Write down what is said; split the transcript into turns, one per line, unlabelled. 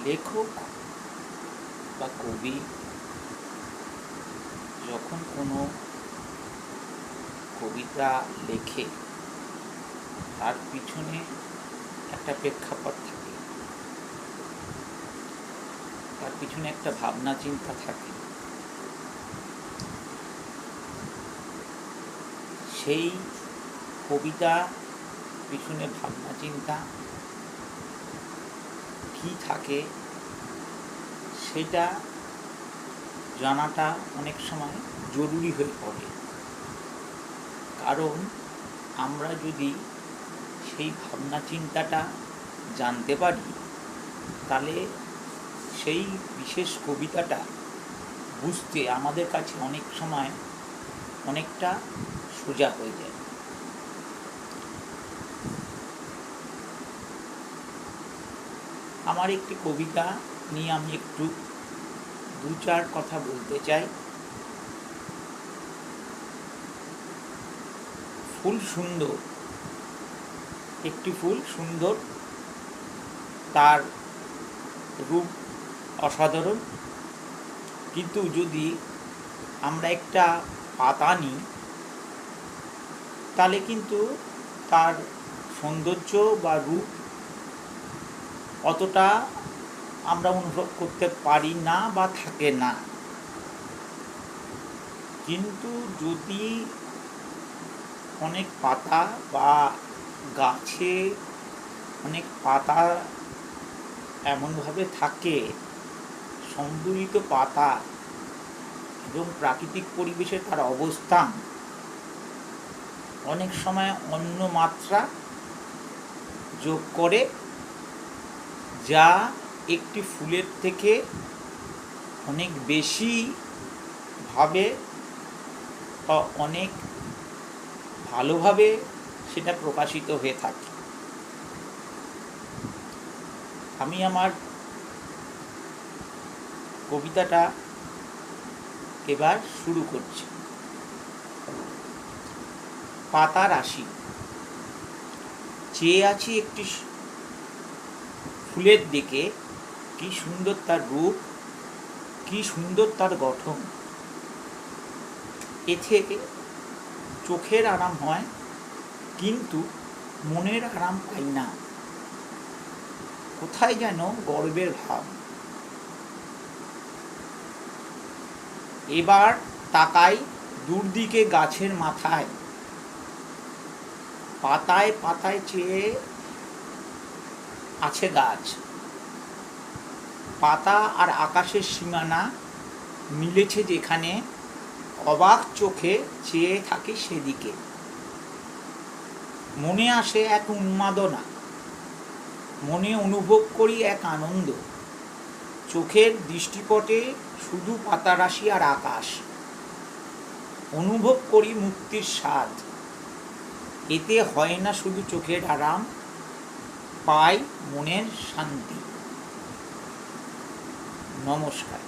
লেখক বা কবি যখন কোনো কবিতা লেখে তার পিছনে একটা প্রেক্ষাপট থাকে, তার পিছনে একটা ভাবনা চিন্তা থাকে। সেই কবিতা পিছনে ভাবনা চিন্তা কী থাকে সেটা জানাটা অনেক সময় জরুরি হয়ে পড়ে। কারণ আমরা যদি সেই ভাবনা চিন্তাটা জানতে পারি তাহলে সেই বিশেষ কবিতাটা বুঝতে আমাদের কাছে অনেক সময় অনেকটা সোজা হয়ে যায়। আমার একটি কবিতা নিয়ে আমি একটু দু চার কথা বলতে চাই। ফুল সুন্দর, একটি ফুল সুন্দর, তার রূপ অসাধারণ, কিন্তু যদি আমরা একটা পাতা নিই তাহলে কিন্তু তার সৌন্দর্য বা রূপ অতটা আমরা অনুভব করতে পারি না বা থাকে না। কিন্তু যদি অনেক পাতা বা গাছে অনেক পাতা এমনভাবে থাকে, সংবলিত পাতা এবং প্রাকৃতিক পরিবেশে তার অবস্থান অনেক সময় অন্য মাত্রা যোগ করে, যা একটি ফুলের থেকে অনেক বেশি ভাবে বা অনেক ভালোভাবে সেটা প্রকাশিত হয়ে থাকে। আমি আমার কবিতাটা এবার শুরু করছি। পাতা রাশি। চেয়ে আছি একটি ফুলের দিকে, কি সুন্দর তার রূপ, কি সুন্দর তার গঠন। এতে চোখের আরাম হয়, কিন্তু মনের আরাম পাই না। কোথায় যেন গর্বের ভাব। এবার তাকাই দূরদিকে গাছের মাথায়, পাতায় পাতায় চেয়ে আছে গাছ। পাতা আর আকাশের সীমানা মিলেছে যেখানে, অবাক চোখে চেয়ে থাকি সেদিকে। মনে আসে এক উন্মাদনা, মনে অনুভব করি এক আনন্দ। চোখের দৃষ্টিপটে শুধু পাতারাশি আর আকাশ। অনুভব করি মুক্তির স্বাদ। এতে হয় না শুধু চোখের আরাম, পাই মনের শান্তি। নমস্কার।